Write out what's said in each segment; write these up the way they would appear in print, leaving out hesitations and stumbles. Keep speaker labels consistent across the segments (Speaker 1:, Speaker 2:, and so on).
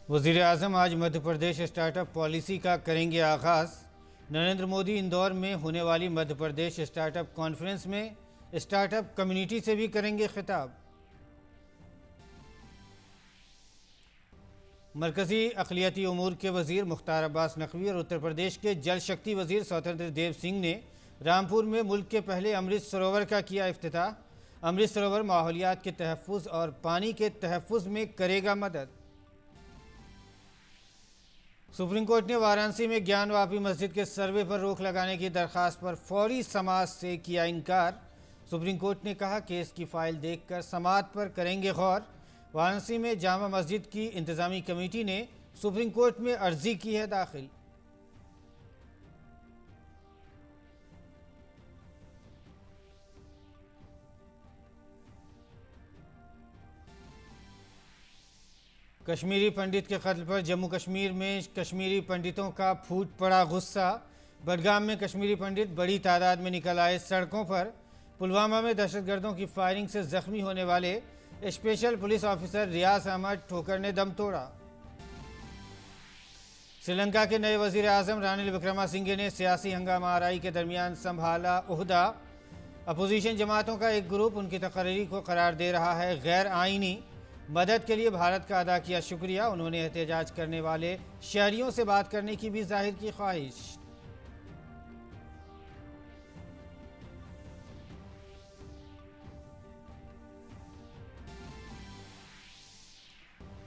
Speaker 1: वज़ीर-ए-आज़म आज Madhya Pradesh startup policy का करेंगे आगाज़। नरेंद्र मोदी इंदौर में होने वाली मध्य प्रदेश स्टार्टअप कॉन्फ्रेंस में स्टार्टअप कम्युनिटी से भी करेंगे खिताब। मरकज़ी अक़लियती उमूर के वज़ीर मुख्तार अब्बास नकवी और उत्तर प्रदेश के जल शक्ति वज़ीर स्वतंत्र देव सिंह ने रामपुर में मुल्क के पहले अमृत सरोवर का किया इफ्तिताह। अमृत सरोवर माहौलियात के तहफ़्फ़ुज़ और पानी के तहफ़्फ़ुज़ में करेगा मदद। सुप्रीम कोर्ट ने वाराणसी में ज्ञानवापी मस्जिद के सर्वे पर रोक लगाने की दरख्वास्त पर फौरी समाअत से किया इनकार। सुप्रीम कोर्ट ने कहा केस की फाइल देखकर समाअत पर करेंगे गौर। वाराणसी में जामा मस्जिद की इंतजामी कमेटी ने सुप्रीम कोर्ट में अर्जी की है दाखिल। कश्मीरी पंडित के कत्ल पर जम्मू कश्मीर में कश्मीरी पंडितों का फूट पड़ा गुस्सा। बडगाम में कश्मीरी पंडित बड़ी तादाद में निकल आए सड़कों पर। पुलवामा में दहशतगर्दों की फायरिंग से जख्मी होने वाले स्पेशल पुलिस ऑफिसर रियाज अहमद ठोकर ने दम तोड़ा। श्रीलंका के नए वजीर आजम रानिल विक्रमासिंघे ने सियासी हंगामा आराई के दरमियान संभाला ओहदा। अपोजिशन जमातों का एक ग्रुप उनकी तकरीरी को करार दे रहा है गैर आइनी। मदद के लिए भारत का अदा किया शुक्रिया। उन्होंने एहतजाज करने वाले शहरियों से बात करने की भी जाहिर की ख्वाहिश।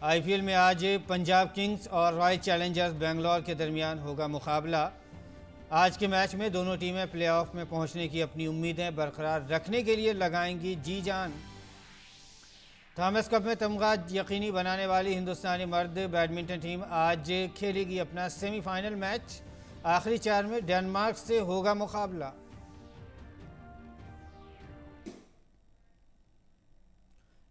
Speaker 1: आईपीएल में आज पंजाब किंग्स और रॉयल चैलेंजर्स बेंगलोर के दरमियान होगा मुकाबला। आज के मैच में दोनों टीमें प्लेऑफ में पहुंचने की अपनी उम्मीदें बरकरार रखने के लिए लगाएंगी जी जान। थॉमस कप में तमगा यकीनी बनाने वाली हिंदुस्तानी मर्द बैडमिंटन टीम आज खेलेगी अपना सेमीफाइनल मैच। आखिरी 4 में डेनमार्क से होगा मुकाबला।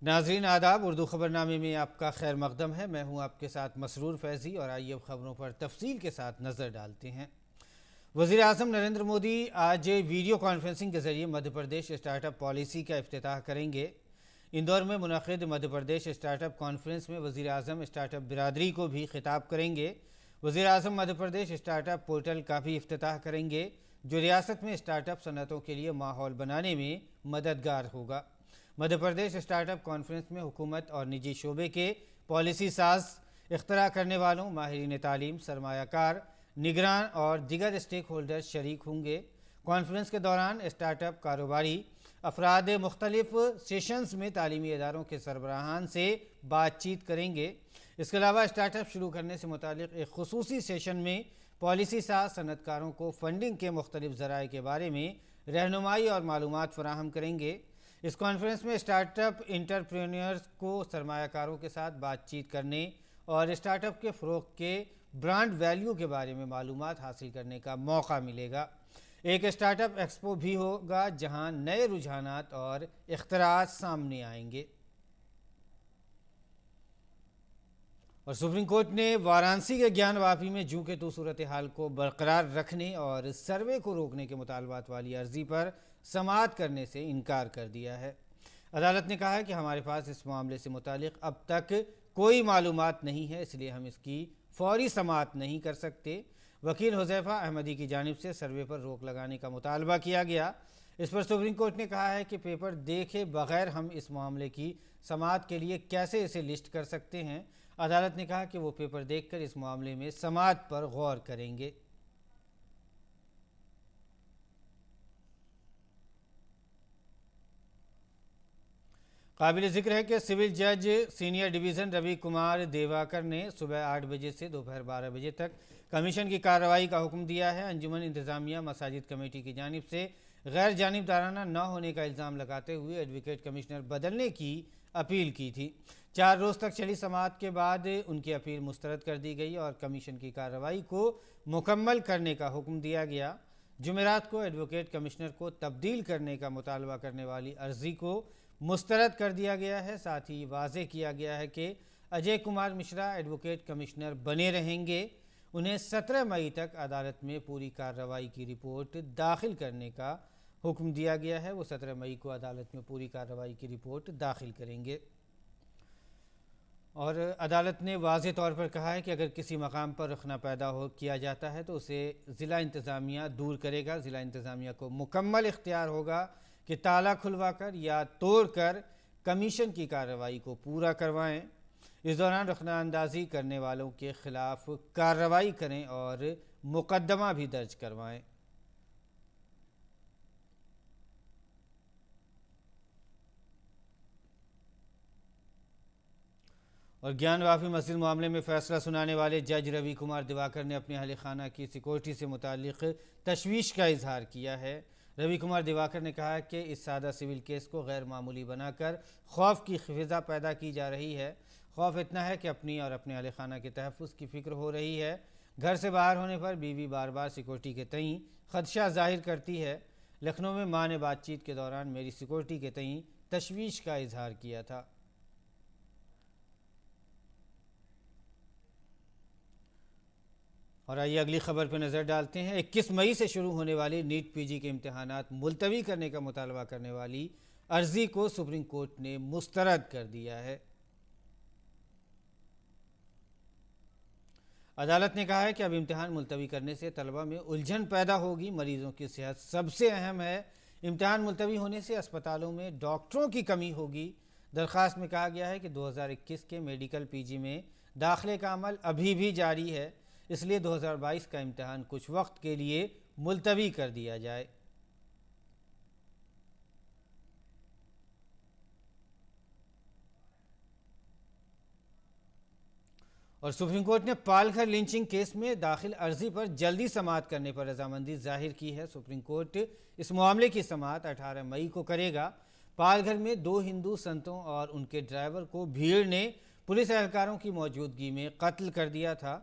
Speaker 1: नाजरीन आदाब, उर्दू खबरनामे में आपका खैर मकदम है। मैं हूं आपके साथ मसरूर फैज़ी और आइए अब खबरों पर तफसील के साथ नज़र डालते हैं। वज़ीर आज़म नरेंद्र मोदी आज वीडियो कॉन्फ्रेंसिंग के जरिए मध्य प्रदेश स्टार्टअप पॉलिसी का इफ्तिताह करेंगे। इंदौर में मुनक़िद मध्य प्रदेश स्टार्टअप कॉन्फ्रेंस में वज़ीर आज़म स्टार्टअप बिरादरी को भी खिताब करेंगे। वज़ीर आज़म मध्य प्रदेश स्टार्टअप पोर्टल का भी इफ्तिताह करेंगे जो रियासत में स्टार्टअप सनतों के लिए माहौल बनाने में मददगार होगा। मध्य प्रदेश स्टार्टअप कॉन्फ्रेंस में हुकूमत और निजी शोबे के पॉलिसी साज, इख्तरा करने वालों, माहिरीन तालीम, सरमायाकार, निगरान और दिगर स्टेक होल्डर्स शरीक होंगे। कॉन्फ्रेंस के दौरान स्टार्टअप कारोबारी अफराद मुख्तलिफ सेशंस में तालीमी इदारों के सरबराहान से बातचीत करेंगे। इसके अलावा स्टार्टअप शुरू करने से मुतालिक एक खुसूसी सेशन में पॉलिसी साज सनतकारों को फंडिंग के मुख्तलिफ ज़राए के बारे में रहनुमाई और मालूमात फराहम करेंगे। इस कॉन्फ्रेंस में स्टार्टअप इंटरप्रेन्योर्स को सरमायाकारों के साथ बातचीत करने और स्टार्टअप के फ़रोग़ के ब्रांड वैल्यू के बारे में मालूमात हासिल करने का मौका मिलेगा। एक स्टार्टअप एक्सपो भी होगा जहां नए रुझानात और इख्तराअत सामने आएंगे। और सुप्रीम कोर्ट ने वाराणसी के ज्ञानवापी में जूं के तू सूरत हाल को बरकरार रखने और सर्वे को रोकने के मुतालबात वाली अर्जी पर समाअत करने से इनकार कर दिया है। अदालत ने कहा है कि हमारे पास इस मामले से मुतालिक अब तक कोई मालूमात नहीं है, इसलिए हम इसकी फौरी समाअत नहीं कर सकते। वकील हुज़ैफ़ा अहमदी की जानिब से सर्वे पर रोक लगाने का मुतालबा किया गया। इस पर सुप्रीम कोर्ट ने कहा है कि पेपर देखे बगैर हम इस मामले की समाअत के लिए कैसे इसे लिस्ट कर सकते हैं। अदालत ने कहा कि वो पेपर देखकर इस मामले में समाअत पर गौर करेंगे। काबिल ज़िक्र है कि सिविल जज सीनियर डिवीज़न रवि कुमार देवाकर ने सुबह 8 बजे से दोपहर 12 बजे तक कमीशन की कार्रवाई का हुक्म दिया है। अंजुमन इंतज़ामिया मसाजिद कमेटी की जानिब से गैर जानिबदाराना न होने का इल्ज़ाम लगाते हुए एडवोकेट कमिश्नर बदलने की अपील की थी। 4 रोज़ तक चली समाअत के बाद उनकी अपील मुस्तरद कर दी गई और कमीशन की कार्रवाई को मुकम्मल करने का हुक्म दिया गया। जुमेरात को एडवोकेट कमिश्नर को तब्दील करने का मुतालबा करने वाली अर्जी को मुस्तरद कर दिया गया है। साथ ही वाज़ेह किया गया है कि अजय कुमार मिश्रा एडवोकेट कमिश्नर बने रहेंगे। उन्हें 17 मई तक अदालत में पूरी कार्रवाई की रिपोर्ट दाखिल करने का हुक्म दिया गया है। वो 17 मई को अदालत में पूरी कार्रवाई की रिपोर्ट दाखिल करेंगे। और अदालत ने वाज़े तौर पर कहा है कि अगर किसी मकाम पर रखना पैदा हो किया जाता है तो उसे ज़िला इंतज़ामिया दूर करेगा। ज़िला इंतज़ामिया को मुकम्मल इख्तियार होगा कि ताला खुलवा कर या तोड़ कर कमीशन की कार्रवाई को पूरा करवाएं। इस दौरान रखना अंदाज़ी करने वालों के ख़िलाफ़ कार्रवाई करें और मुकदमा भी दर्ज करवाएं। और ज्ञान वाफी मस्जिद मामले में फैसला सुनाने वाले जज रवि कुमार दिवाकर ने अपने अहल खाना की सिक्योरिटी से मुतालिक तशवीश का इजहार किया है। रवि कुमार दिवाकर ने कहा कि इस सादा सिविल केस को गैर मामूली बनाकर खौफ की फिजा पैदा की जा रही है। खौफ इतना है कि अपनी और अपने अहल खाना के तहफ़्फ़ुज़ की फ़िक्र हो रही है। घर से बाहर होने पर बीवी बार बार सिक्योरिटी के तईं खदशा जाहिर करती है। लखनऊ में माँ ने बातचीत के दौरान मेरी सिक्योरिटी के तईं तशवीश का इजहार किया था। और आइए अगली खबर पर नज़र डालते हैं। 21 मई से शुरू होने वाली नीट पीजी के इम्तहानात मुलतवी करने का मुतालबा करने वाली अर्जी को सुप्रीम कोर्ट ने मुस्तरद कर दिया है। अदालत ने कहा है कि अब इम्तिहान मुलतवी करने से तलबा में उलझन पैदा होगी। मरीजों की सेहत सबसे अहम है। इम्तिहान मुलतवी होने से अस्पतालों में डॉक्टरों की कमी होगी। दरख्वास्त में कहा गया है कि 2021 के मेडिकल पीजी में दाखिले का अमल अभी भी जारी है, इसलिए 2022 का इम्तिहान कुछ वक्त के लिए मुलतवी कर दिया जाए। और सुप्रीम कोर्ट ने पालघर लिंचिंग केस में दाखिल अर्जी पर जल्दी समाअत करने पर रजामंदी जाहिर की है। सुप्रीम कोर्ट इस मामले की समाअत 18 मई को करेगा। पालघर में 2 हिंदू संतों और उनके ड्राइवर को भीड़ ने पुलिस एहलकारों की मौजूदगी में कत्ल कर दिया था।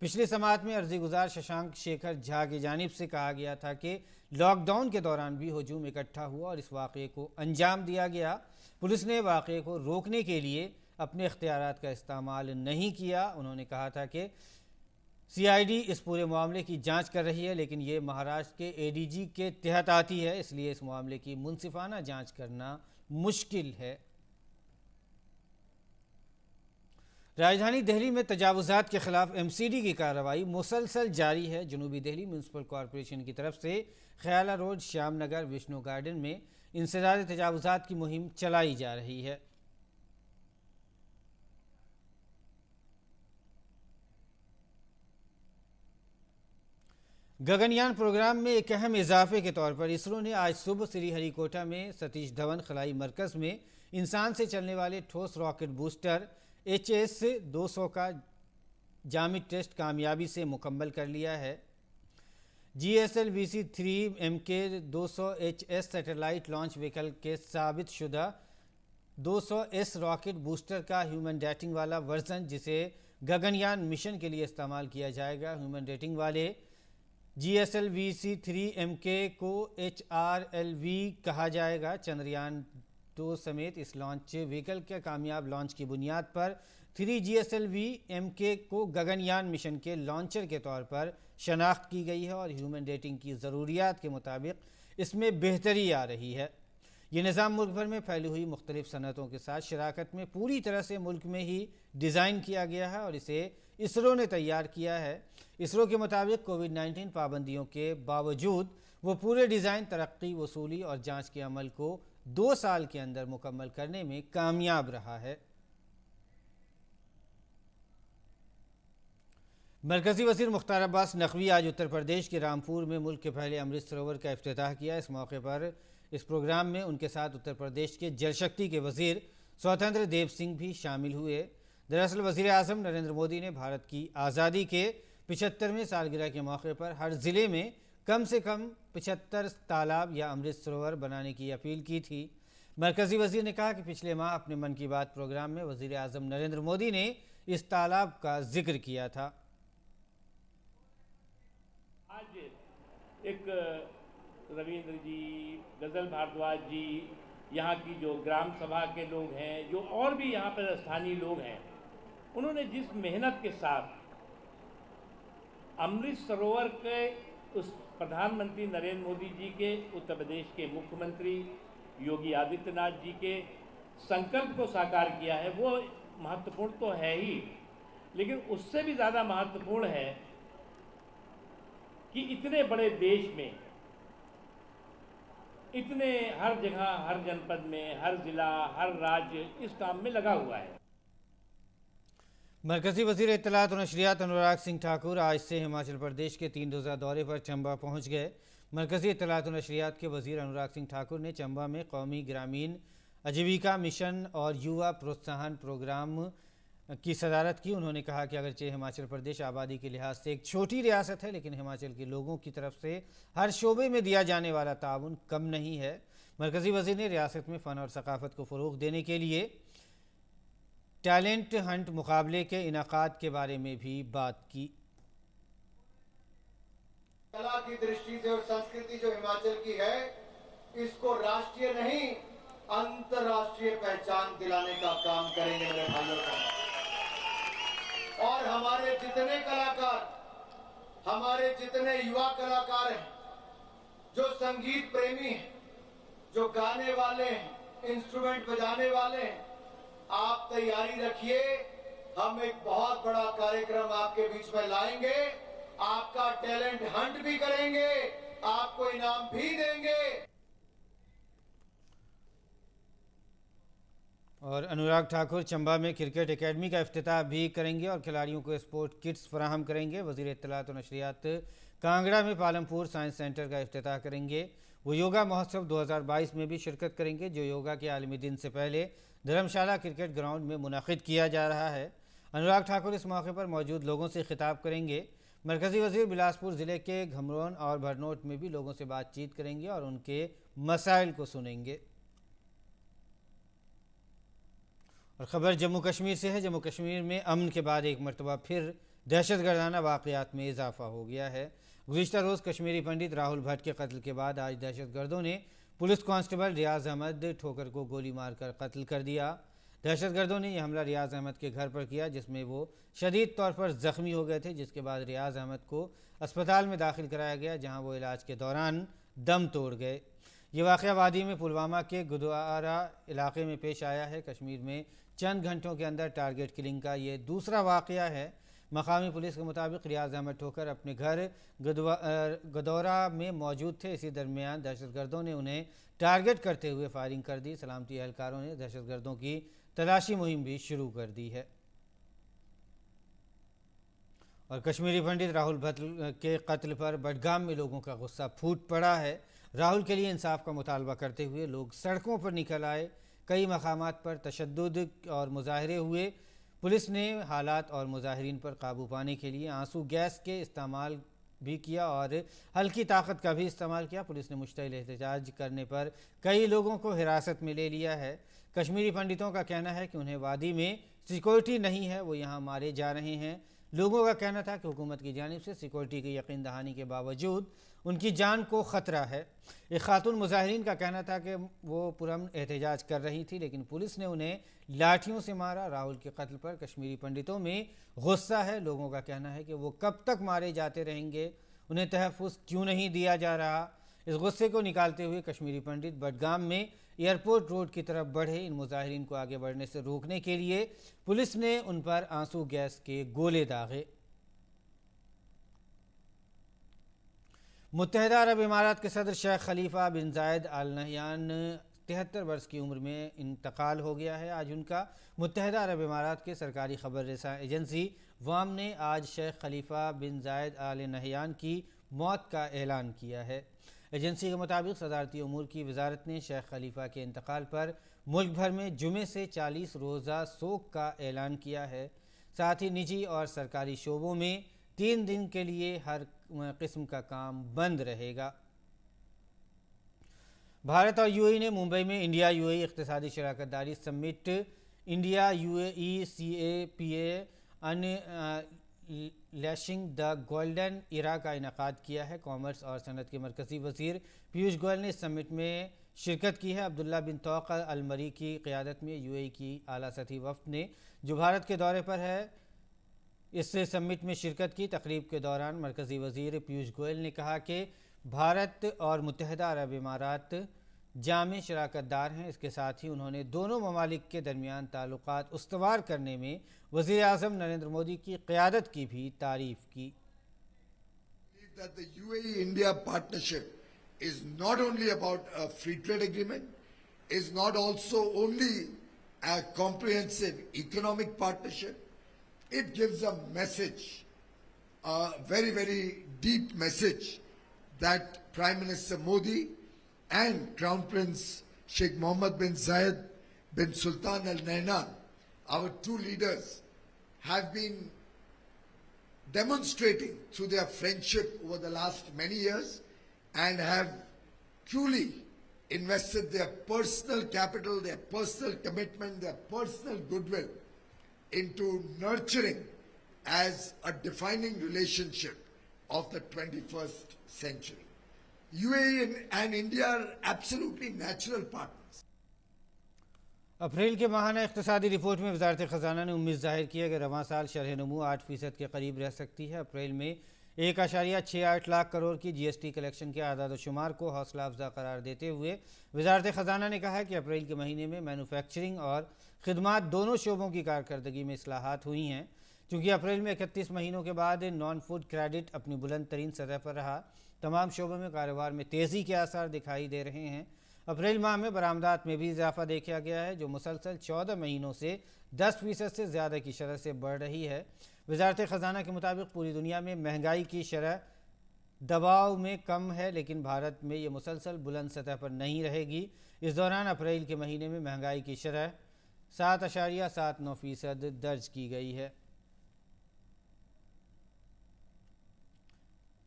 Speaker 1: पिछली समाअत में अर्जी गुजार शशांक शेखर झा की जानिब से कहा गया था कि लॉकडाउन के दौरान भी हजूम इकट्ठा हुआ और इस वाक़े को अंजाम दिया गया। पुलिस ने वाक़े को रोकने के लिए अपने इख्तियारात का इस्तेमाल नहीं किया। उन्होंने कहा था कि सीआईडी इस पूरे मामले की जांच कर रही है, लेकिन ये महाराष्ट्र के एडीजी के तहत आती है, इसलिए इस मामले की मुनसिफाना जांच करना मुश्किल है। राजधानी दिल्ली में तजावुज़ात के खिलाफ एमसीडी की कार्रवाई मुसलसल जारी है। जनूबी दिल्ली म्यूनसिपल कॉरपोरेशन की तरफ से ख्याला रोड, श्याम नगर, विष्णु गार्डन में इंसदाद तजावुज़ात की मुहिम चलाई जा रही है। गगनयान प्रोग्राम में एक अहम इजाफे के तौर पर इसरो ने आज सुबह श्रीहरिकोटा में सतीश धवन खलाई मरकज़ में इंसान से चलने वाले ठोस रॉकेट बूस्टर HS-200 का जामिद टेस्ट कामयाबी से मुकम्मल कर लिया है। GSLV-3 MK-200HS satellite launch vehicle के साबित शुदा 200S रॉकेट बूस्टर का ह्यूमन रेटिंग वाला वर्जन, जिसे गगनयान मिशन के लिए इस्तेमाल किया जाएगा। ह्यूमन रेटिंग वाले GSLV-3 MK को HRLV कहा जाएगा। चंद्रयान 2 समेत इस लॉन्च व्हीकल के कामयाब लॉन्च की बुनियाद पर 3 GSLV MK को गगनयान मिशन के लॉन्चर के तौर पर शनाख्त की गई है और ह्यूमन रेटिंग की ज़रूरियात के मुताबिक इसमें बेहतरी आ रही है। ये निज़ाम मुल्क भर में फैली हुई मुख्तलिफ सनतों के साथ शराकत में पूरी तरह से मुल्क में ही डिज़ाइन किया गया है और इसे इसरो ने तैयार किया है। इसरो के मुताबिक कोविड-19 पाबंदियों के बावजूद वो पूरे डिज़ाइन, तरक्की, वसूली और जांच के अमल को 2 साल के अंदर मुकम्मल करने में कामयाब रहा है। मरकज़ी वज़ीर मुख्तार अब्बास नकवी आज उत्तर प्रदेश के रामपुर में मुल्क के पहले अमृत सरोवर का इफ्तिताह किया। इस मौके पर इस प्रोग्राम में उनके साथ उत्तर प्रदेश के जल शक्ति के वज़ीर स्वतंत्र देव सिंह भी शामिल हुए। दरअसल वज़ीर आज़म नरेंद्र मोदी ने भारत की आज़ादी के 75वें सालगिरह के मौके पर हर ज़िले में कम से कम 75 तालाब या अमृत सरोवर बनाने की अपील की थी। मरकज़ी वज़ीर ने कहा कि पिछले माह अपने मन की बात प्रोग्राम में वज़ीर आज़म नरेंद्र मोदी ने इस तालाब का जिक्र किया था।
Speaker 2: आज एक रविंद्र जी, गजल भारद्वाज जी, यहाँ की जो ग्राम सभा के लोग हैं, जो और भी यहाँ पर स्थानीय लोग हैं, उन्होंने जिस मेहनत के साथ अमृत सरोवर के उस प्रधानमंत्री नरेंद्र मोदी जी के, उत्तर प्रदेश के मुख्यमंत्री योगी आदित्यनाथ जी के संकल्प को साकार किया है, वो महत्वपूर्ण तो है ही, लेकिन उससे भी ज़्यादा महत्वपूर्ण है कि इतने बड़े देश में, इतने हर जगह, हर जनपद में, हर जिला, हर राज्य इस काम में लगा हुआ है।
Speaker 1: मरकजी वजीर इत्तलात और नशरियात अनुराग सिंह ठाकुर आज से हिमाचल प्रदेश के 3 रोज़ा दौरे पर चंबा पहुंच गए। मरकजी इत्तलात और नशरियात के वजीर अनुराग सिंह ठाकुर ने चंबा में कौमी ग्रामीण आजीविका मिशन और युवा प्रोत्साहन प्रोग्राम की सदारत की। उन्होंने कहा कि अगरचे हिमाचल प्रदेश आबादी के लिहाज से एक छोटी रियासत है, लेकिन हिमाचल के लोगों की तरफ से हर शोबे में दिया जाने वाला ताउन कम नहीं है। मरकजी वजीर ने रियासत में फ़न और सकाफ़त को फ़रोग़ देने के लिए टैलेंट हंट मुकाबले के इनाकाद के बारे में भी बात की।
Speaker 3: कला की दृष्टि से और संस्कृति जो हिमाचल की है, इसको राष्ट्रीय नहीं अंतर्राष्ट्रीय पहचान दिलाने का काम करेंगे मेरे भाइयों का। और हमारे जितने कलाकार, हमारे जितने युवा कलाकार हैं, जो संगीत प्रेमी हैं, जो गाने वाले हैं, इंस्ट्रूमेंट बजाने वाले हैं, आप तैयारी रखिए। हम एक बहुत बड़ा कार्यक्रम आपके बीच में लाएंगे। आपका टैलेंट हंट भी करेंगे, आपको इनाम भी देंगे।
Speaker 1: और अनुराग ठाकुर चंबा में क्रिकेट एकेडमी का इफ्तिताह भी करेंगे और खिलाड़ियों को स्पोर्ट किट्स फराहम करेंगे। वज़ीर इत्तलात और नशरियात कांगड़ा में पालमपुर साइंस सेंटर का इफ्तिताह करेंगे। वो योगा महोत्सव 2022 में भी शिरकत करेंगे, जो योगा के आलमी दिन से पहले धर्मशाला क्रिकेट ग्राउंड में मुनाकिद किया जा रहा है। अनुराग ठाकुर इस मौके पर मौजूद लोगों से खिताब करेंगे। मरकज़ी वज़ीर बिलासपुर ज़िले के घमरौन और भरनोट में भी लोगों से बातचीत करेंगे और उनके मसाइल को सुनेंगे। और ख़बर जम्मू कश्मीर से है। जम्मू कश्मीर में अमन के बाद एक मरतबा फिर दहशतगर्दाना वाक़यात में इजाफा हो गया है। गुज़िश्ता रोज़ कश्मीरी पंडित राहुल भट्ट के कत्ल के बाद आज दहशतगर्दों ने पुलिस कांस्टेबल रियाज अहमद ठोकर को गोली मारकर कत्ल कर दिया। दहशतगर्दों ने यह हमला रियाज अहमद के घर पर किया, जिसमें वो शदीद तौर पर ज़ख्मी हो गए थे, जिसके बाद रियाज अहमद को अस्पताल में दाखिल कराया गया, जहां वो इलाज के दौरान दम तोड़ गए। ये वाक़या वादी में पुलवामा के गुरुद्वारा इलाके में पेश आया है। कश्मीर में चंद घंटों के अंदर टारगेट किलिंग का ये दूसरा वाक़या है। मकामी पुलिस के मुताबिक रियाज अहमद ठोकर अपने घर गदौरा में मौजूद थे। इसी दरमियान दहशतगर्दों ने उन्हें टारगेट करते हुए फायरिंग कर दी। सलामती एहलकारों ने दहशतगर्दों की तलाशी मुहिम भी शुरू कर दी है। और कश्मीरी पंडित राहुल भट्ट के कत्ल पर बडगाम में लोगों का गुस्सा फूट पड़ा है। राहुल के लिए इंसाफ का मुतालबा करते हुए लोग सड़कों पर निकल आए। कई मकामात पर तशद्दुद और मुजाहरे हुए। पुलिस ने हालात और मुजाहिरीन पर काबू पाने के लिए आंसू गैस के इस्तेमाल भी किया और हल्की ताकत का भी इस्तेमाल किया। पुलिस ने मुश्तइल एहतजाज करने पर कई लोगों को हिरासत में ले लिया है। कश्मीरी पंडितों का कहना है कि उन्हें वादी में सिक्योरिटी नहीं है, वो यहाँ मारे जा रहे हैं। लोगों का कहना था कि हुकूमत की जानिब से सिक्योरिटी की यकीन दहानी के बावजूद उनकी जान को ख़तरा है। एक खातून मुजाहिरीन का कहना था कि वो पुरअमन एहतजाज कर रही थी, लेकिन पुलिस ने उन्हें लाठियों से मारा। राहुल के कत्ल पर कश्मीरी पंडितों में गुस्सा है। लोगों का कहना है कि वो कब तक मारे जाते रहेंगे, उन्हें तहफ़्फ़ुज़ क्यों नहीं दिया जा रहा। इस गुस्से को निकालते हुए कश्मीरी पंडित बडगाम में एयरपोर्ट रोड की तरफ बढ़े। इन मुजाहिरीन को आगे बढ़ने से रोकने के लिए पुलिस ने उन पर आंसू गैस के गोले दागे। मुत्तहिदा अरब इमारात के सदर शेख खलीफा बिन जायद आल नहयान 73 वर्ष की उम्र में इंतकाल हो गया है। आज उनका मुत्तहिदा अरब इमारात के सरकारी खबर रसा एजेंसी वाम ने आज शेख खलीफा बिन जायद आल नहयान की मौत का ऐलान किया है। एजेंसी के मुताबिक सदारती उमूर की वजारत ने शेख खलीफा के इंतकाल पर मुल्क भर में जुमे से 40 रोज़ा सोग का ऐलान किया है। साथ ही निजी और सरकारी शोबों में 3 दिन के लिए हर किस्म का काम बंद रहेगा। भारत और यूएई ने मुंबई में इंडिया यूएई इक़्तिसादी शराकत दारी summit India UAE CAPA unleashing the golden era का इनेकाद किया है। कॉमर्स और सनत के मरकज़ी वज़ीर पीयूष गोयल ने इस समिट में शिरकत की है। अब्दुल्ला बिन तौक़ अल मरी की क़यादत में यूएई की आला सतही वफ़द ने, जो भारत के दौरे पर है, इस समिट में शिरकत की। तकरीब के दौरान मरकज़ी वज़ीर पीयूष गोयल ने कहा कि भारत और मुत्तहिदा अरब इमारात जामे शराकतदार हैं। इसके साथ ही उन्होंने दोनों ममालिक के दरमियान ताल्लुकात उस्तवार करने में वज़ीर आज़म नरेंद्र मोदी की क़यादत की भी तारीफ़ की।
Speaker 4: That the UAE-India partnership is not only about a free trade agreement, is not also only a comprehensive economic partnership. It gives a message, a very, very deep message that Prime Minister Modi and Crown Prince Sheikh Mohammed bin Zayed bin Sultan Al Nahyan, our two leaders, have been demonstrating through their friendship over the last many years and have truly invested their personal capital, their personal commitment, their personal goodwill into nurturing as a defining relationship of the 21st century. UAE and India are absolutely natural partners.
Speaker 1: अप्रैल के माहाना इक़्तिसादी report में वज़ारत ख़ज़ाना ने उम्मीद ज़ाहिर की है कि रवां साल शरह नमू 8% के करीब रह सकती है। अप्रैल में 1.68 लाख करोड़ की GST कलेक्शन के आदाद शुमार को हौसला अफजा करार देते हुए वज़ारत ख़ज़ाना ने कहा कि अप्रैल के महीने में मैन्युफैक्चरिंग और ख़िदमात दोनों शोबों की कारकर्दगी में इस्लाहात हुई हैं। चूँकि अप्रैल में 31 महीनों के बाद नॉन फूड क्रेडिट अपनी बुलंद तरीन सतह पर रहा, तमाम शोबों में कारोबार में तेज़ी के आसार दिखाई दे रहे हैं। अप्रैल माह में बरामदात में भी इजाफा देखा गया है, जो मुसलसल 14 महीनों से 10% से ज़्यादा की शरह से बढ़ रही है। वज़ारत ख़ज़ाना के मुताबिक पूरी दुनिया में महंगाई की शरह दबाव में कम है, लेकिन भारत में ये मुसलसल बुलंद सतह पर नहीं रहेगी। इस दौरान अप्रैल के महीने में महंगाई की शरह 7.79% दर्ज की गई है।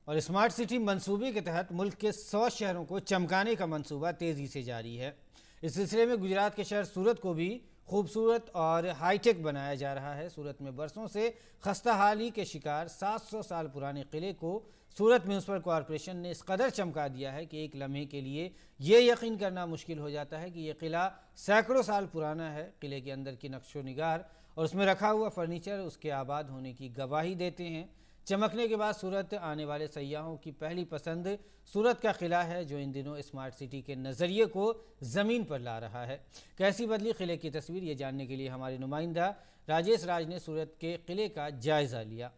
Speaker 1: और स्मार्ट सिटी मंसूबे के तहत मुल्क के 100 शहरों को चमकाने का मंसूबा तेज़ी से जारी है। इस सिलसिले में गुजरात के शहर सूरत को भी खूबसूरत और हाईटेक बनाया जा रहा है। सूरत में बरसों से खस्ता हाली के शिकार 700 साल पुराने किले को सूरत म्यूनसिपल कॉरपोरेशन ने इस कदर चमका दिया है कि एक लम्हे के लिए ये यकीन करना मुश्किल हो जाता है कि ये किला सैकड़ों साल पुराना है। किले के अंदर की नक्शो निगार और उसमें रखा हुआ फर्नीचर उसके आबाद होने की गवाही देते हैं। चमकने के बाद सूरत आने वाले सयाहों की पहली पसंद सूरत का किला है, जो इन दिनों स्मार्ट सिटी के नज़रिए को ज़मीन पर ला रहा है। कैसी बदली किले की तस्वीर, ये जानने के लिए हमारे नुमाइंदा राजेश राज ने सूरत के किले का जायज़ा लिया।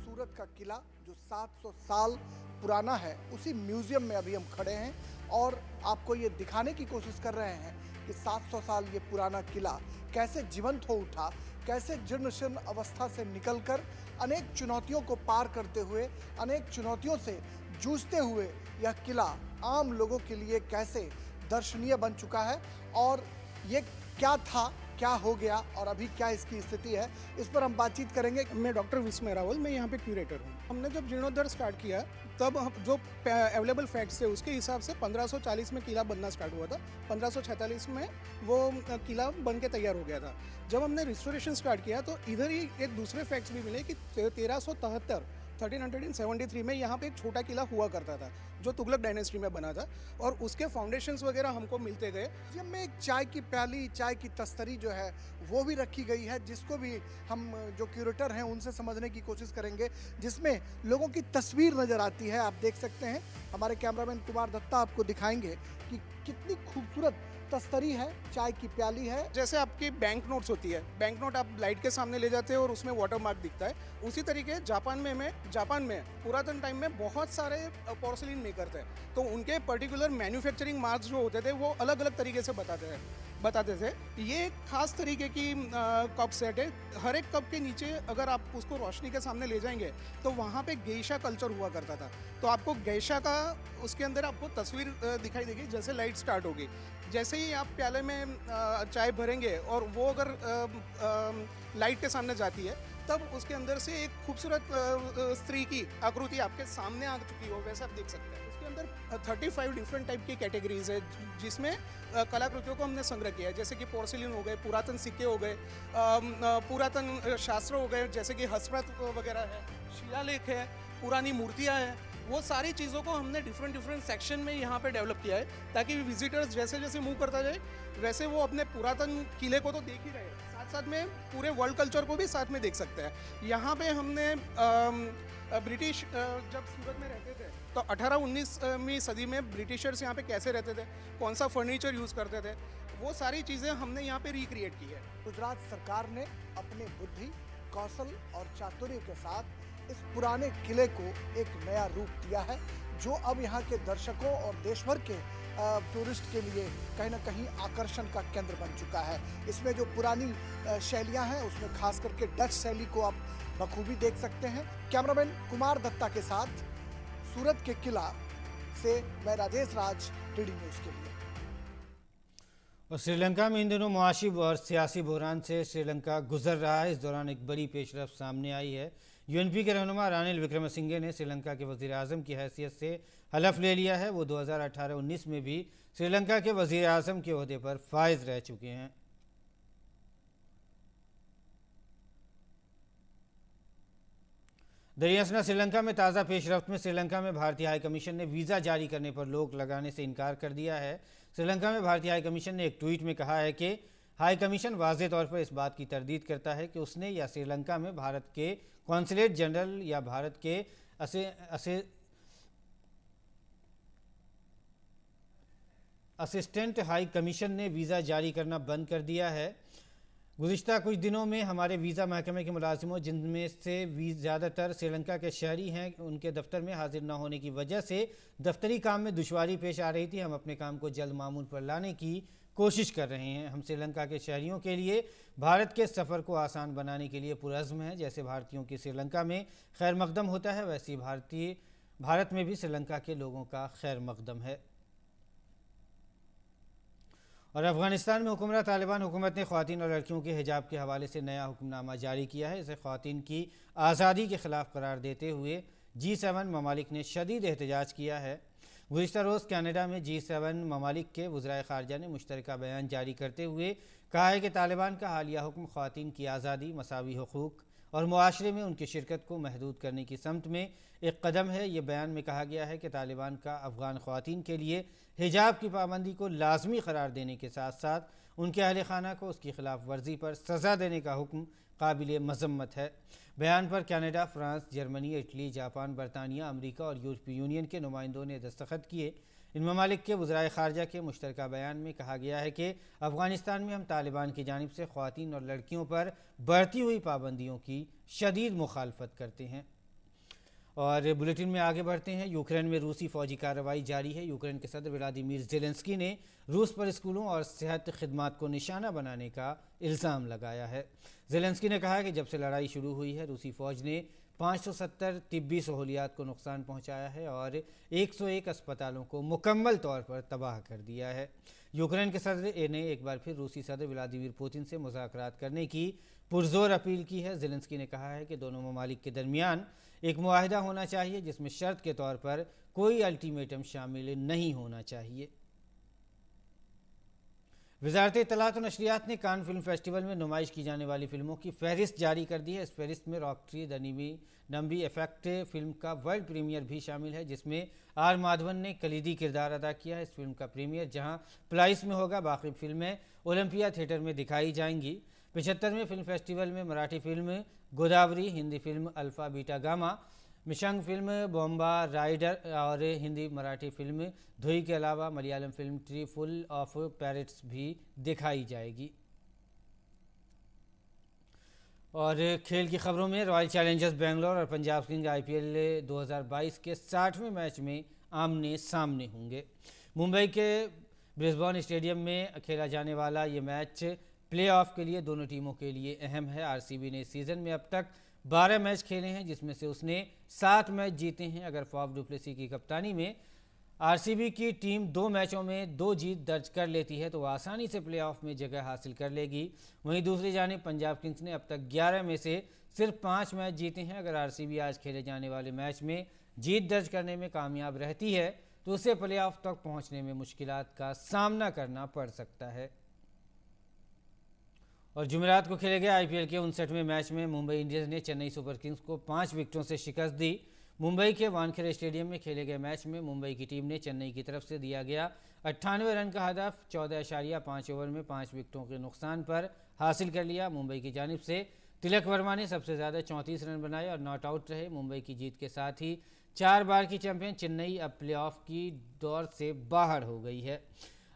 Speaker 5: सूरत का किला जो 700 साल पुराना है, उसी म्यूज़ियम में अभी हम खड़े हैं और आपको ये दिखाने की कोशिश कर रहे हैं कि 700 साल ये पुराना किला कैसे जीवंत हो उठा, कैसे जीर्ण शीर्ण अवस्था से निकलकर अनेक चुनौतियों को पार करते हुए, अनेक चुनौतियों से जूझते हुए यह किला आम लोगों के लिए कैसे दर्शनीय बन चुका है और ये क्या था, क्या हो गया और अभी क्या इसकी स्थिति है, इस पर हम बातचीत करेंगे।
Speaker 6: मैं डॉक्टर विस्मय रावल, मैं यहाँ पे क्यूरेटर हूँ। हमने जब जीर्णोद्धार स्टार्ट किया तब जो अवेलेबल फैक्ट्स थे उसके हिसाब से 1540 में किला बनना स्टार्ट हुआ था। 1546 में वो किला बन के तैयार हो गया था। जब हमने रिस्टोरेशन स्टार्ट किया तो इधर ही एक दूसरे फैक्ट्स भी मिले कि 1373 में यहाँ पे एक छोटा किला हुआ करता था जो तुगलक डायनेस्टी में बना था और उसके फाउंडेशंस वगैरह हमको मिलते गए। म्यूजियम में एक चाय की प्याली, चाय की तस्तरी जो है वो भी रखी गई है, जिसको भी हम जो क्यूरेटर हैं उनसे समझने की कोशिश करेंगे, जिसमें लोगों की तस्वीर नज़र आती है। आप देख सकते हैं, हमारे कैमरामैन कुमार दत्ता आपको दिखाएंगे कि कितनी खूबसूरत तस्तरी है, चाय की प्याली है। जैसे आपकी बैंक नोट्स होती है, बैंक नोट आप लाइट के सामने ले जाते हो और उसमें वाटर मार्क दिखता है, उसी तरीके जापान में पुरातन टाइम में बहुत सारे पोर्सिलिन मेकर थे, तो उनके पर्टिकुलर मैन्युफैक्चरिंग मार्क्स जो होते थे वो अलग अलग तरीके से बताते थे। ये एक खास तरीके की कप सेट है। हर एक कप के नीचे अगर आप उसको रोशनी के सामने ले जाएंगे तो वहाँ पे गेशा कल्चर हुआ करता था, तो आपको गेशा का उसके अंदर आपको तस्वीर दिखाई देगी। जैसे लाइट स्टार्ट होगी, जैसे ही आप प्याले में चाय भरेंगे और वो अगर लाइट के सामने जाती है तब उसके अंदर से एक खूबसूरत स्त्री की आकृति आपके सामने आ चुकी हो, वैसे आप देख सकते हैं। उसके अंदर 35 डिफरेंट टाइप की कैटेगरीज है जिसमें कलाकृतियों को हमने संग्रह किया है, जैसे कि पोर्सिलिन हो गए, पुरातन सिक्के हो गए, पुरातन शास्त्र हो गए जैसे कि हस्तप्रत वगैरह है, शिलालेख है, पुरानी मूर्तियाँ हैं, वो सारी चीज़ों को हमने डिफरेंट सेक्शन में यहाँ पे डेवलप किया है, ताकि विजिटर्स जैसे जैसे मूव करता जाए वैसे वो अपने पुरातन किले को तो देख ही रहे हैं, साथ साथ में पूरे वर्ल्ड कल्चर को भी साथ में देख सकते हैं। यहाँ पे हमने ब्रिटिश जब सूरत में रहते थे तो 18-19वीं सदी में ब्रिटिशर्स यहाँ पे कैसे रहते थे, कौन सा फर्नीचर यूज़ करते थे, वो सारी चीज़ें हमने यहाँ पे रिक्रिएट की है।
Speaker 5: गुजरात सरकार ने अपने बुद्धि, कौशल और चातुर्य के साथ इस पुराने किले को एक नया रूप दिया है, जो अब यहाँ के दर्शकों और देश भर के टूरिस्ट के लिए कहीं ना कहीं आकर्षण का केंद्र बन चुका है। इसमें जो पुरानी शैलियाँ हैं उसमें खास करके डच शैली को आप बखूबी देख सकते हैं। कैमरामैन कुमार दत्ता के साथ सूरत के किला से मैं राजेश राज, टीडी न्यूज़ के लिए।
Speaker 1: और श्रीलंका में इन दिनों मुआशी और सियासी बहरान से श्रीलंका गुजर रहा है। इस दौरान एक बड़ी पेशरफ सामने आई है। यूएनपी के रहनुमा रानिल विक्रमसिंघे ने श्रीलंका के वज़ीर आज़म की हैसियत से हलफ ले लिया है। वो 2018-19 में भी श्रीलंका के वज़ीर आज़म के ओहदे पर फाइज रह चुके हैं। दरियासना श्रीलंका में ताज़ा पेशरफ्त में श्रीलंका में भारतीय हाई कमीशन ने वीज़ा जारी करने पर रोक लगाने से इनकार कर दिया है। श्रीलंका में भारतीय हाई कमीशन ने एक ट्वीट में कहा है कि हाई कमीशन वाज़ेह तौर पर इस बात की तरदीद करता है कि उसने या श्रीलंका में भारत के कॉन्सुलेट जनरल या भारत के असिस्टेंट हाई कमीशन ने वीज़ा जारी करना बंद कर दिया है। गुज़िश्ता कुछ दिनों में हमारे वीज़ा महकमे के मुलाजिमों, जिनमें से ज़्यादातर श्रीलंका के शहरी हैं, उनके दफ्तर में हाजिर न होने की वजह से दफ्तरी काम में दुश्वारी पेश आ रही थी। हम अपने काम को जल्द मामूल पर लाने की कोशिश कर रहे हैं। हम श्रीलंका के शहरियों के लिए भारत के सफ़र को आसान बनाने के लिए पुरज़्म हैं। जैसे भारतीयों की श्रीलंका में खैर मकदम होता है, वैसे ही भारत में भी श्रीलंका के लोगों का खैर मकदम है। और अफ़गानिस्तान में हुक्मरान तालिबान हुकूमत ने ख़वातीन और लड़कियों के हिजाब के हवाले से नया हुक्मनामा जारी किया है। इसे ख़वातीन की आज़ादी के ख़िलाफ़ करार देते हुए G7 ममालिक ने शदीद एहतजाज किया है। गुज़िश्ता रोज़ कनाडा में G7 ममालिक के वज़राए ख़ारजा ने मुश्तरका बयान जारी करते हुए कहा है कि तालिबान का हालिया हुक्म ख़वातीन की आज़ादी, मसावी हुकूक़ और मुआशरे में उनकी शिरकत को महदूद करने की समत में एक कदम है। ये बयान में कहा गया है कि तालिबान का अफ़गान ख़वातीन के लिए हिजाब की पाबंदी को लाजमी करार देने के साथ साथ उनके अहल खाना को उसकी खिलाफ वर्जी पर सज़ा देने का हुक्म काबिल मज़म्मत है। बयान पर Canada, France, Germany, Italy, Japan, बरतानिया, अमरीका और यूरोपीय यूनियन के नुमाइंदों ने दस्तखत किए। इन ममालिक के वज़राए ख़ारजा के मुश्तरका बयान में कहा गया है कि अफ़गानिस्तान में हम तालिबान की जानिब से ख़वातीन और लड़कियों पर बढ़ती हुई पाबंदियों की शदीद मुखालफत करते हैं। और बुलेटिन में आगे बढ़ते हैं। यूक्रेन में रूसी फ़ौजी कार्रवाई जारी है। यूक्रेन के सदर व्लादिमीर ज़ेलेंस्की ने रूस पर स्कूलों और सेहत खिदमात को निशाना बनाने का इल्ज़ाम लगाया है। ज़ेलेंस्की ने कहा कि जब से लड़ाई शुरू हुई है, रूसी फ़ौज ने 570 तिब्बी सहूलियात को नुकसान पहुंचाया है और 101 अस्पतालों को मुकम्मल तौर पर तबाह कर दिया है। यूक्रेन के सदर ने एक बार फिर रूसी सदर व्लादिमीर पुतिन से मुज़ाकरात करने की पुरजोर अपील की है। ज़ेलेंस्की ने कहा है कि दोनों ममालिक के दरमियान एक मुआहिदा होना चाहिए जिसमें शर्त के तौर पर कोई अल्टीमेटम शामिल नहीं होना चाहिए। वज़ारत इत्तलात और नशरियात ने कान फिल्म फेस्टिवल में नुमाइश की जाने वाली फ़िल्मों की फहरिस्त जारी कर दी है। इस फहरिस्त में रॉकट्री द नंबी इफेक्ट फिल्म का वर्ल्ड प्रीमियर भी शामिल है, जिसमें आर माधवन ने कलीदी किरदार अदा किया है। इस फिल्म का प्रीमियर जहां प्लाइस में होगा, बाकी फिल्में ओलंपिया थिएटर में दिखाई जाएंगी। 75वें फिल्म फेस्टिवल में Marathi film Godavari, Hindi film alpha beta gamma, Mishing film Boomba rider और हिंदी मराठी फिल्म धुई के अलावा Malayalam film tree full of parrots भी दिखाई जाएगी। और खेल की खबरों में रॉयल चैलेंजर्स बेंगलोर और पंजाब किंग्स IPL 2022 के 60वें मैच में आमने सामने होंगे। मुंबई के ब्रिस्बेन स्टेडियम में खेला जाने वाला ये मैच प्लेऑफ के लिए दोनों टीमों के लिए अहम है। RCB ने इस सीज़न में अब तक 12 मैच खेले हैं, जिसमें से उसने 7 मैच जीते हैं। अगर फॉफ डुप्लेसी की कप्तानी में RCB की टीम 2 मैचों में 2 जीत दर्ज कर लेती है तो वह आसानी से प्लेऑफ में जगह हासिल कर लेगी। वहीं दूसरी जानिब पंजाब किंग्स ने अब तक 11 में से सिर्फ 5 मैच जीते हैं। अगर RCB आज खेले जाने वाले मैच में जीत दर्ज करने में कामयाब रहती है तो उसे प्लेऑफ तक पहुँचने में मुश्किलात का सामना करना पड़ सकता है। और जुमेरात को खेले गए IPL के 59वें मैच में मुंबई इंडियंस ने चेन्नई सुपर किंग्स को 5 विकेटों से शिकस्त दी। मुंबई के वानखेड़े स्टेडियम में खेले गए मैच में मुंबई की टीम ने चेन्नई की तरफ से दिया गया 98 रन का हदफ 14.5 ओवर में 5 विकेटों के नुकसान पर हासिल कर लिया। मुंबई की जानिब से तिलक वर्मा ने सबसे ज़्यादा 34 रन बनाए और नॉट आउट रहे। मुंबई की जीत के साथ ही 4 बार की चैंपियन चेन्नई अब प्लेऑफ की दौर से बाहर हो गई है।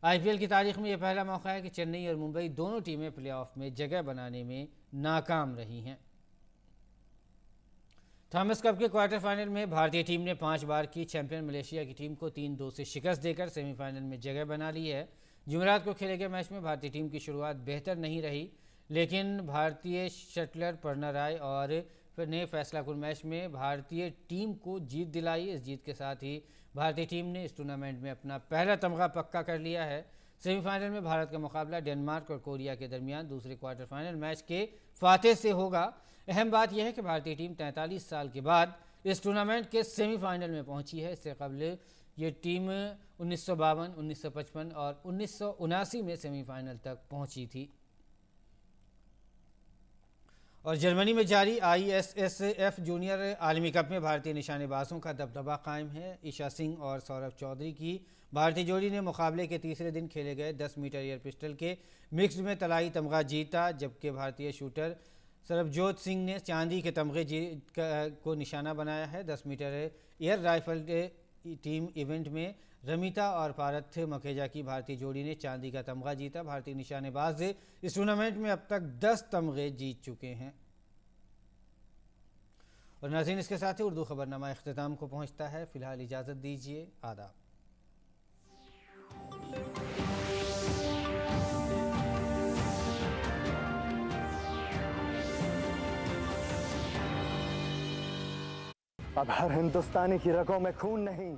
Speaker 1: आईपीएल की तारीख में यह पहला मौका है कि चेन्नई और मुंबई दोनों टीमें प्लेऑफ में जगह बनाने में नाकाम रही हैं। थॉमस कप के क्वार्टर फाइनल में भारतीय टीम ने 5 बार की चैंपियन मलेशिया की टीम को 3-2 से शिकस्त देकर सेमीफाइनल में जगह बना ली है। जुमेरात को खेले गए मैच में भारतीय टीम की शुरुआत बेहतर नहीं रही, लेकिन भारतीय शटलर पर्णा राय और फिर ने फैसलाकुन मैच में भारतीय टीम को जीत दिलाई। इस जीत के साथ ही भारतीय टीम ने इस टूर्नामेंट में अपना पहला तमगा पक्का कर लिया है। सेमीफाइनल में भारत का मुकाबला डेनमार्क और कोरिया के दरमियान दूसरे क्वार्टर फाइनल मैच के फातेह से होगा। अहम बात यह है कि भारतीय टीम 43 साल के बाद इस टूर्नामेंट के सेमीफाइनल में पहुंची है। इससे कबल ये टीम 1952, 1955 और 1979 में सेमीफाइनल तक पहुंची थी। और जर्मनी में जारी ISSF जूनियर आलमी कप में भारतीय निशानेबाजों का दबदबा कायम है। ईशा सिंह और सौरभ चौधरी की भारतीय जोड़ी ने मुकाबले के तीसरे दिन खेले गए 10 मीटर एयर पिस्टल के मिक्स्ड में तलाई तमगा जीता, जबकि भारतीय शूटर सरबजोत सिंह ने चांदी के तमगे को निशाना बनाया है। 10 metre air rifle team event में रमिता और पारथ मखेजा की भारतीय जोड़ी ने चांदी का तमगा जीता। भारतीय निशानेबाज इस टूर्नामेंट में अब तक 10 तमगे जीत चुके हैं। और नाज़रीन, इसके साथ ही उर्दू खबरनामा इख्तिताम को पहुंचता है। फिलहाल इजाज़त दीजिए। आदाब।
Speaker 7: अब हर हिंदुस्तानी की रगों में खून नहीं,